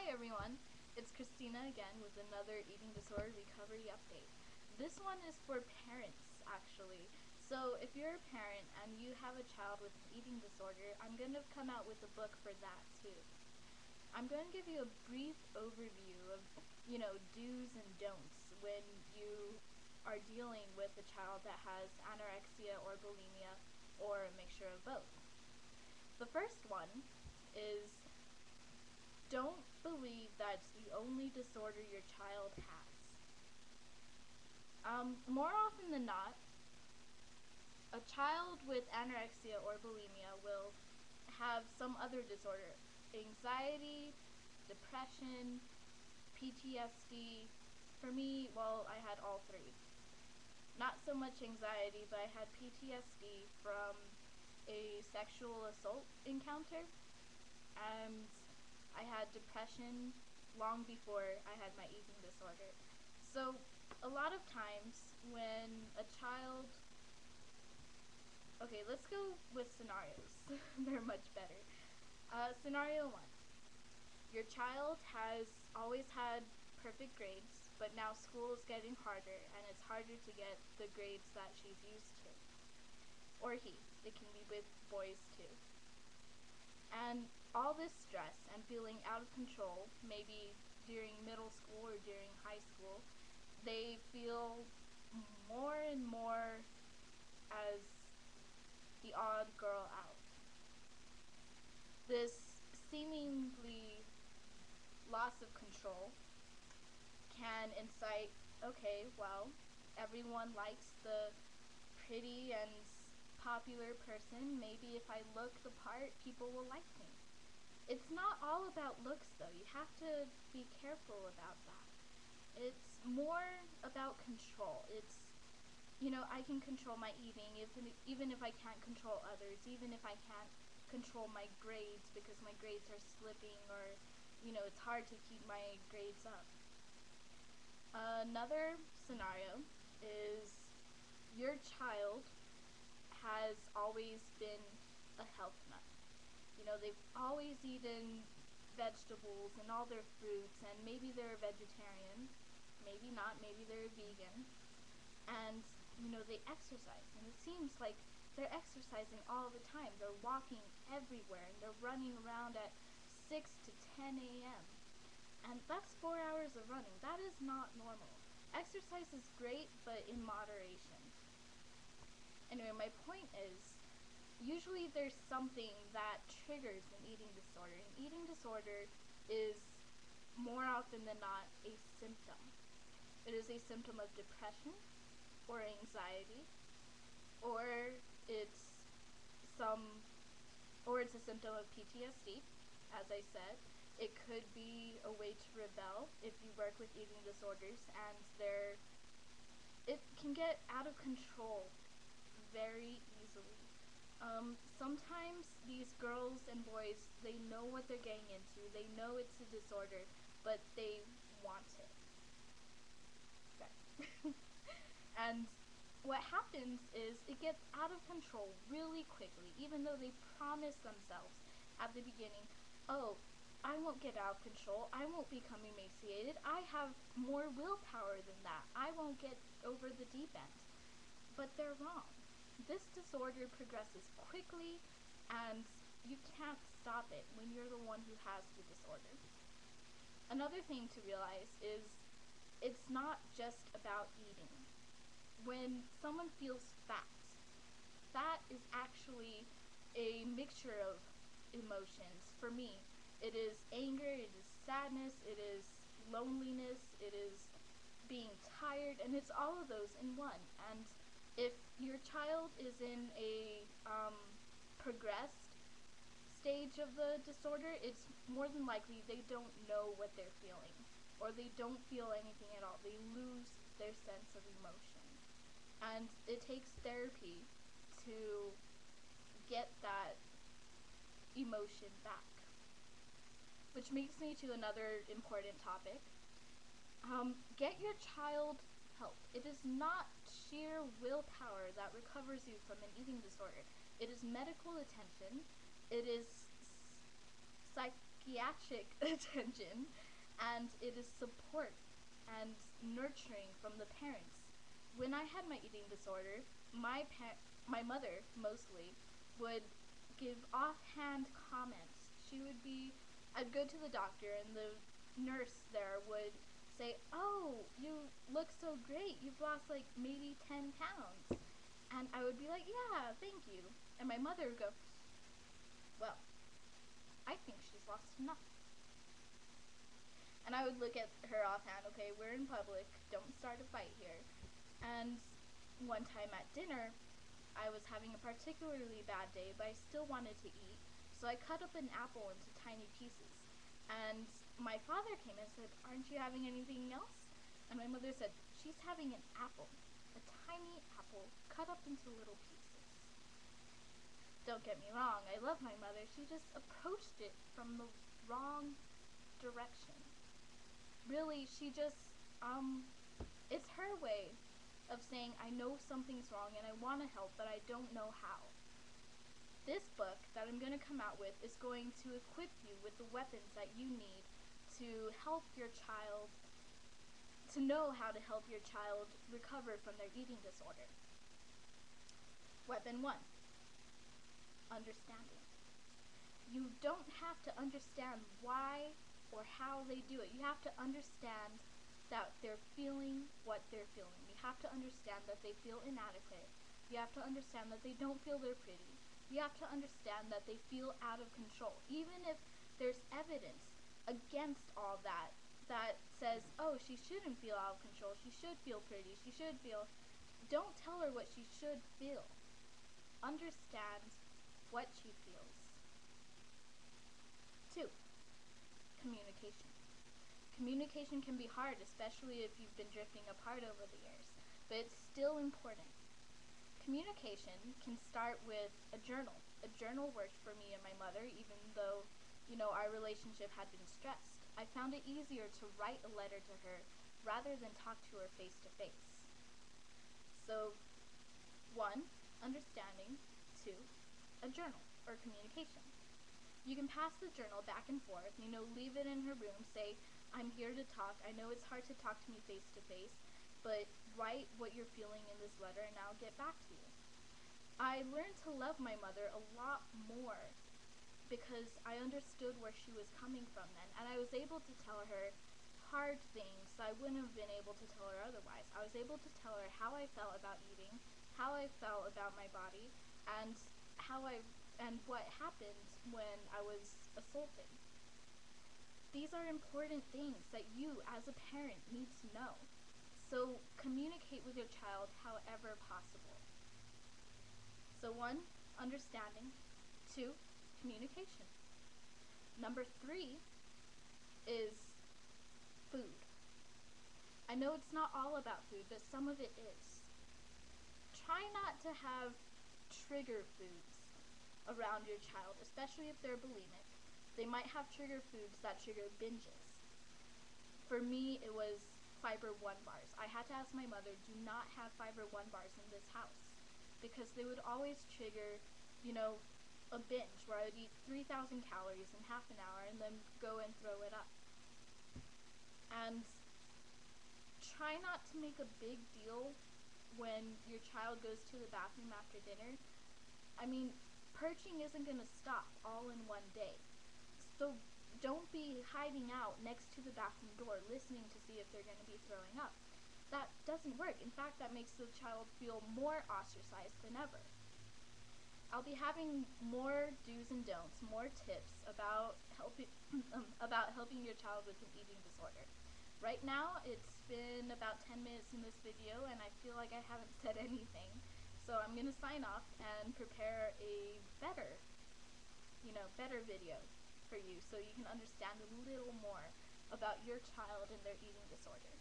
everyone, it's Christina again with another eating disorder recovery update. This one is for parents actually. So if you're a parent and you have a child with an eating disorder, I'm going to come out with a book for that too. I'm going to give you a brief overview of, do's and don'ts when you are dealing with a child that has anorexia or bulimia or a mixture of both. The first one is don't believe that's the only disorder your child has. More often than not, a child with anorexia or bulimia will have some other disorder. Anxiety, depression, PTSD. For me, well, I had all three. Not so much anxiety, but I had PTSD from a sexual assault encounter, and I had depression long before I had my eating disorder. So a lot of times when a child... Okay, let's go with scenarios. They're much better. Scenario 1. Your child has always had perfect grades, but now school is getting harder and it's harder to get the grades that she's used to. Or he. It can be with boys too. And all this stress and feeling out of control, maybe during middle school or during high school, they feel more and more as the odd girl out. This seemingly loss of control can incite, okay, well, everyone likes the pretty and popular person. Maybe if I look the part, people will like me. It's not all about looks, though. You have to be careful about that. It's more about control. It's, I can control my eating, even if I can't control others, even if I can't control my grades because my grades are slipping or, it's hard to keep my grades up. Another scenario is your child has always been a health nut. They've always eaten vegetables and all their fruits, and maybe they're a vegetarian, maybe not, maybe they're a vegan, and, they exercise, and it seems like they're exercising all the time. They're walking everywhere, and they're running around at 6 to 10 a.m., and that's 4 hours of running. That is not normal. Exercise is great, but in moderation. Anyway, my point is, usually there's something that triggers an eating disorder. An eating disorder is more often than not a symptom. It is a symptom of depression or anxiety, or it's some or it's a symptom of PTSD, as I said. It could be a way to rebel if you work with eating disorders, and it can get out of control very easily. Sometimes these girls and boys, they know what they're getting into. They know it's a disorder, but they want it. Okay. And what happens is it gets out of control really quickly, even though they promise themselves at the beginning, oh, I won't get out of control, I won't become emaciated, I have more willpower than that, I won't get over the deep end. But they're wrong. This disorder progresses quickly, and you can't stop it when you're the one who has the disorder. Another thing to realize is it's not just about eating. When someone feels fat is actually a mixture of emotions. For me, it is anger, it is sadness, it is loneliness, it is being tired, and it's all of those in one. And if your child is in a progressed stage of the disorder, it's more than likely they don't know what they're feeling, or they don't feel anything at all. They lose their sense of emotion. And it takes therapy to get that emotion back. Which makes me to another important topic. Get your child help. It is not sheer willpower that recovers you from an eating disorder. It is medical attention. It is pediatric attention, and it is support and nurturing from the parents. When I had my eating disorder, my mother mostly would give offhand comments. I'd go to the doctor, and the nurse there would say, "Oh, you look so great. You've lost like maybe 10 pounds." And I would be like, "Yeah, thank you." And my mother would go, "Well, I think she's lost enough." And I would look at her offhand, "Okay, we're in public. Don't start a fight here." And one time at dinner, I was having a particularly bad day, but I still wanted to eat. So I cut up an apple into tiny pieces. And my father came and said, "Aren't you having anything else?" And my mother said, "She's having an apple, a tiny apple cut up into little pieces." Don't get me wrong, I love my mother. She just approached it from the wrong direction. Really, it's her way of saying, "I know something's wrong and I want to help, but I don't know how." This book that I'm going to come out with is going to equip you with the weapons that you need to help your child, to know how to help your child recover from their eating disorder. Weapon 1, understanding. You don't have to understand why or how they do it. You have to understand that they're feeling what they're feeling. You have to understand that they feel inadequate. You have to understand that they don't feel they're pretty. You have to understand that they feel out of control. Even if there's evidence against all that says, "Oh, she shouldn't feel out of control. She should feel pretty. She should feel..." Don't tell her what she should feel. Understand what she feels. 2, communication. Communication can be hard, especially if you've been drifting apart over the years, but it's still important. Communication can start with a journal. A journal worked for me and my mother, even though, our relationship had been stressed. I found it easier to write a letter to her rather than talk to her face to face. So, 1, understanding. 2, a journal or communication. You can pass the journal back and forth, leave it in her room, say, "I'm here to talk. I know it's hard to talk to me face to face, but write what you're feeling in this letter and I'll get back to you." I learned to love my mother a lot more because I understood where she was coming from then, and I was able to tell her hard things I wouldn't have been able to tell her otherwise. I was able to tell her how I felt about eating, how I felt about my body, and what happened when I was assaulted. These are important things that you, as a parent, need to know. So communicate with your child however possible. So 1, understanding. 2, communication. Number 3 is food. I know it's not all about food, but some of it is. Try not to have trigger foods around your child, especially if they're bulimic. They might have trigger foods that trigger binges. For me, it was Fiber One bars. I had to ask my mother, "Do not have Fiber One bars in this house," because they would always trigger, a binge where I would eat 3,000 calories in half an hour and then go and throw it up. And try not to make a big deal when your child goes to the bathroom after dinner. Purging isn't going to stop all in one day. So don't be hiding out next to the bathroom door listening to see if they're going to be throwing up. That doesn't work. In fact, that makes the child feel more ostracized than ever. I'll be having more do's and don'ts, more tips about helping your child with an eating disorder. Right now, it's been about 10 minutes in this video, and I feel like I haven't said anything. So I'm going to sign off and prepare a better video for you so you can understand a little more about your child and their eating disorder.